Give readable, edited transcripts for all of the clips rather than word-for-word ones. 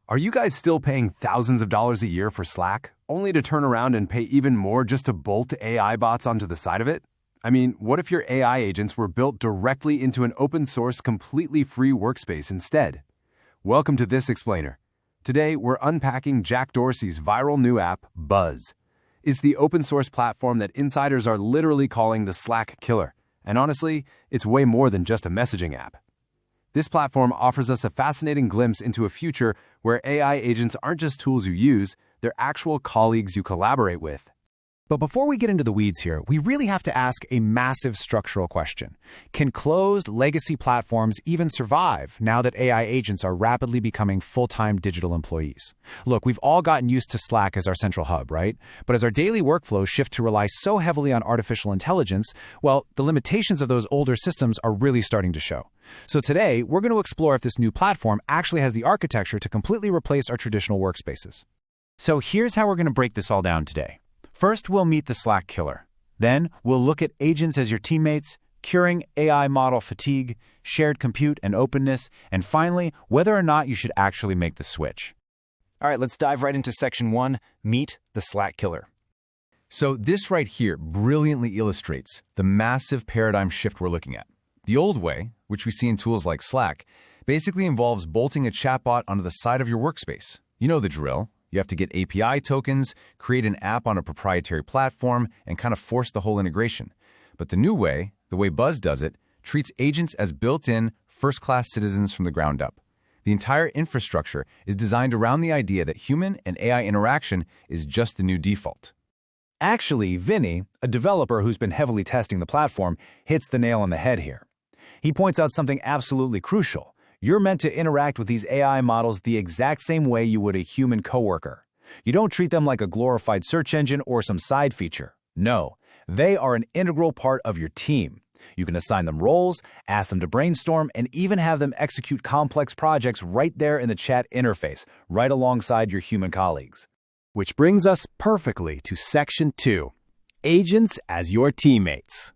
Are you guys still paying thousands of dollars a year for Slack, only to turn around and pay even more just to bolt AI bots onto the side of it? I mean, what if your AI agents were built directly into an open-source, completely free workspace instead? Welcome to This Explainer. Today, we're unpacking Jack Dorsey's viral new app, Buzz. It's the open-source platform that insiders are literally calling the Slack killer. And honestly, it's way more than just a messaging app. This platform offers us a fascinating glimpse into a future where AI agents aren't just tools you use, they're actual colleagues you collaborate with. But before we get into the weeds here, we really have to ask a massive structural question. Can closed legacy platforms even survive now that AI agents are rapidly becoming full-time digital employees? Look, we've all gotten used to Slack as our central hub, right? But as our daily workflows shift to rely so heavily on artificial intelligence, well, the limitations of those older systems are really starting to show. So today, we're going to explore if this new platform actually has the architecture to completely replace our traditional workspaces. So here's how we're going to break this all down today. First, we'll meet the Slack killer. Then, we'll look at agents as your teammates, curing AI model fatigue, shared compute and openness, and finally, whether or not you should actually make the switch. All right, let's dive right into Section 1, Meet the Slack Killer. So this right here brilliantly illustrates the massive paradigm shift we're looking at. The old way, which we see in tools like Slack, basically involves bolting a chatbot onto the side of your workspace. You know the drill. You have to get API tokens, create an app on a proprietary platform, and kind of force the whole integration. But the new way, the way Buzz does it, treats agents as built-in, first-class citizens from the ground up. The entire infrastructure is designed around the idea that human and AI interaction is just the new default. Actually, Vinny, a developer who's been heavily testing the platform, hits the nail on the head here. He points out something absolutely crucial. You're meant to interact with these AI models the exact same way you would a human coworker. You don't treat them like a glorified search engine or some side feature. No, they are an integral part of your team. You can assign them roles, ask them to brainstorm, and even have them execute complex projects right there in the chat interface, right alongside your human colleagues. Which brings us perfectly to Section 2, Agents as your teammates.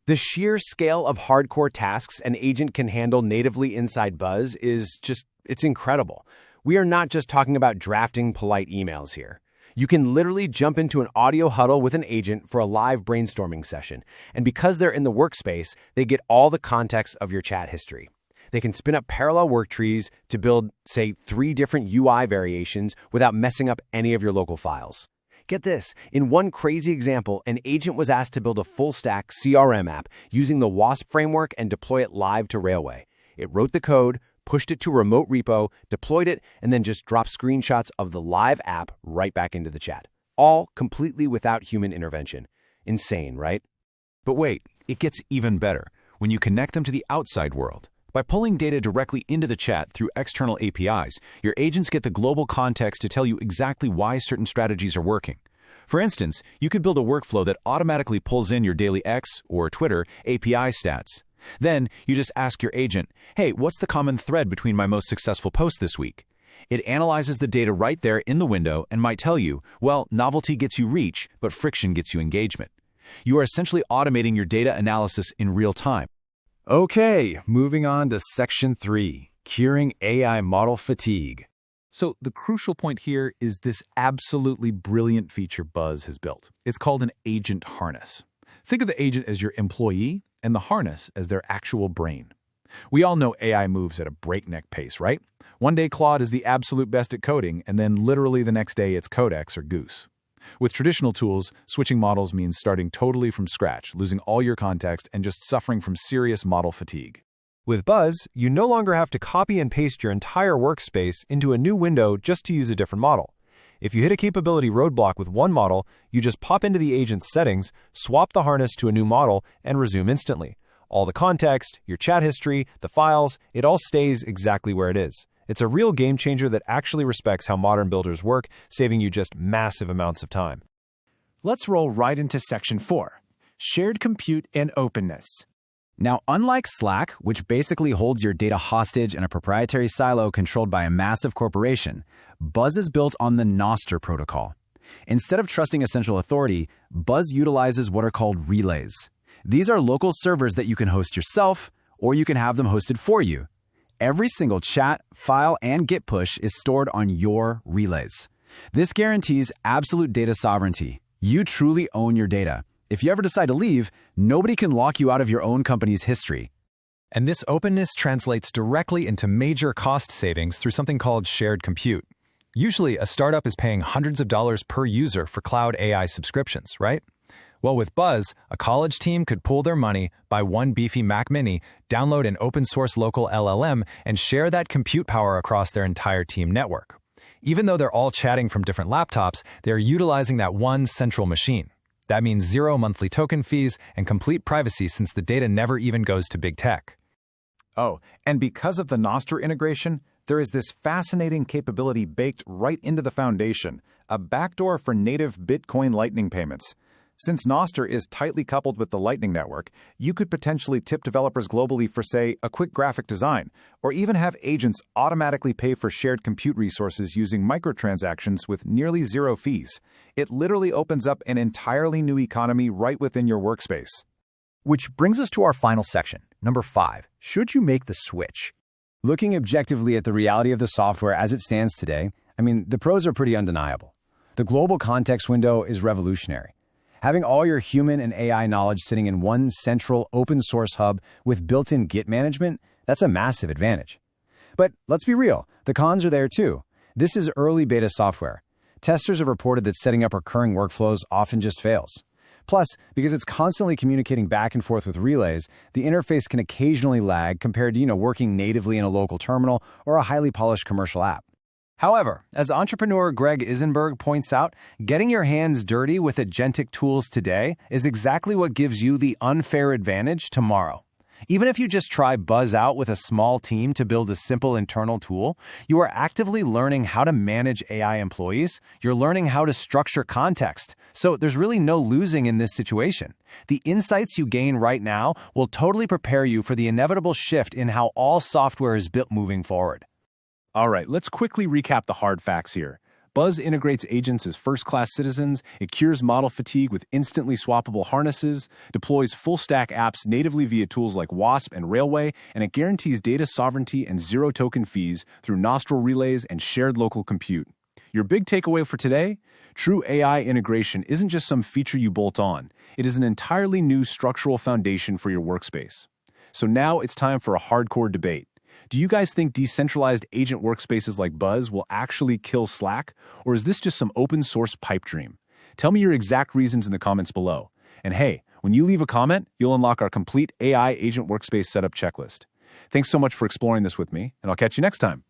The sheer scale of hardcore tasks an agent can handle natively inside Buzz it's incredible. We are not just talking about drafting polite emails here. You can literally jump into an audio huddle with an agent for a live brainstorming session. And because they're in the workspace, they get all the context of your chat history. They can spin up parallel work trees to build, say, 3 different UI variations without messing up any of your local files. Get this, in one crazy example, an agent was asked to build a full-stack CRM app using the WASP framework and deploy it live to Railway. It wrote the code, pushed it to a remote repo, deployed it, and then just dropped screenshots of the live app right back into the chat. All completely without human intervention. Insane, right? But wait, it gets even better when you connect them to the outside world. By pulling data directly into the chat through external APIs, your agents get the global context to tell you exactly why certain strategies are working. For instance, you could build a workflow that automatically pulls in your daily X or Twitter API stats. Then you just ask your agent, hey, what's the common thread between my most successful posts this week? It analyzes the data right there in the window and might tell you, well, novelty gets you reach, but friction gets you engagement. You are essentially automating your data analysis in real time. Okay, moving on to Section 3, Curing AI Model Fatigue. So the crucial point here is this absolutely brilliant feature Buzz has built. It's called an agent harness. Think of the agent as your employee and the harness as their actual brain. We all know AI moves at a breakneck pace, right? One day Claude is the absolute best at coding, and then literally the next day it's Codex or Goose. With traditional tools, switching models means starting totally from scratch, losing all your context, and just suffering from serious model fatigue. With Buzz, you no longer have to copy and paste your entire workspace into a new window just to use a different model. If you hit a capability roadblock with one model, you just pop into the agent's settings, swap the harness to a new model, and resume instantly. All the context, your chat history, the files, it all stays exactly where it is. It's a real game changer that actually respects how modern builders work, saving you just massive amounts of time. Let's roll right into Section 4, Shared Compute and Openness. Now, unlike Slack, which basically holds your data hostage in a proprietary silo controlled by a massive corporation, Buzz is built on the Nostr Protocol. Instead of trusting a central authority, Buzz utilizes what are called relays. These are local servers that you can host yourself, or you can have them hosted for you. Every single chat, file, and Git push is stored on your relays. This guarantees absolute data sovereignty. You truly own your data. If you ever decide to leave, nobody can lock you out of your own company's history. And this openness translates directly into major cost savings through something called shared compute. Usually, a startup is paying hundreds of dollars per user for cloud AI subscriptions, right? Well, with Buzz, a college team could pool their money, buy one beefy Mac Mini, download an open-source local LLM, and share that compute power across their entire team network. Even though they're all chatting from different laptops, they're utilizing that one central machine. That means zero monthly token fees and complete privacy since the data never even goes to big tech. Oh, and because of the Nostr integration, there is this fascinating capability baked right into the foundation, a backdoor for native Bitcoin Lightning payments. Since Nostr is tightly coupled with the Lightning Network, you could potentially tip developers globally for, say, a quick graphic design, or even have agents automatically pay for shared compute resources using microtransactions with nearly zero fees. It literally opens up an entirely new economy right within your workspace. Which brings us to our final section, number 5. Should you make the switch? Looking objectively at the reality of the software as it stands today, the pros are pretty undeniable. The global context window is revolutionary. Having all your human and AI knowledge sitting in one central open-source hub with built-in Git management, that's a massive advantage. But let's be real, the cons are there too. This is early beta software. Testers have reported that setting up recurring workflows often just fails. Plus, because it's constantly communicating back and forth with relays, the interface can occasionally lag compared to, working natively in a local terminal or a highly polished commercial app. However, as entrepreneur Greg Isenberg points out, getting your hands dirty with agentic tools today is exactly what gives you the unfair advantage tomorrow. Even if you just try Buzz out with a small team to build a simple internal tool, you are actively learning how to manage AI employees. You're learning how to structure context. So there's really no losing in this situation. The insights you gain right now will totally prepare you for the inevitable shift in how all software is built moving forward. All right, let's quickly recap the hard facts here. Buzz integrates agents as first-class citizens, it cures model fatigue with instantly swappable harnesses, deploys full-stack apps natively via tools like Wasp and Railway, and it guarantees data sovereignty and zero token fees through Nostr relays and shared local compute. Your big takeaway for today? True AI integration isn't just some feature you bolt on. It is an entirely new structural foundation for your workspace. So now it's time for a hardcore debate. Do you guys think decentralized agent workspaces like Buzz will actually kill Slack, or is this just some open-source pipe dream? Tell me your exact reasons in the comments below. And hey, when you leave a comment, you'll unlock our complete AI agent workspace setup checklist. Thanks so much for exploring this with me, and I'll catch you next time.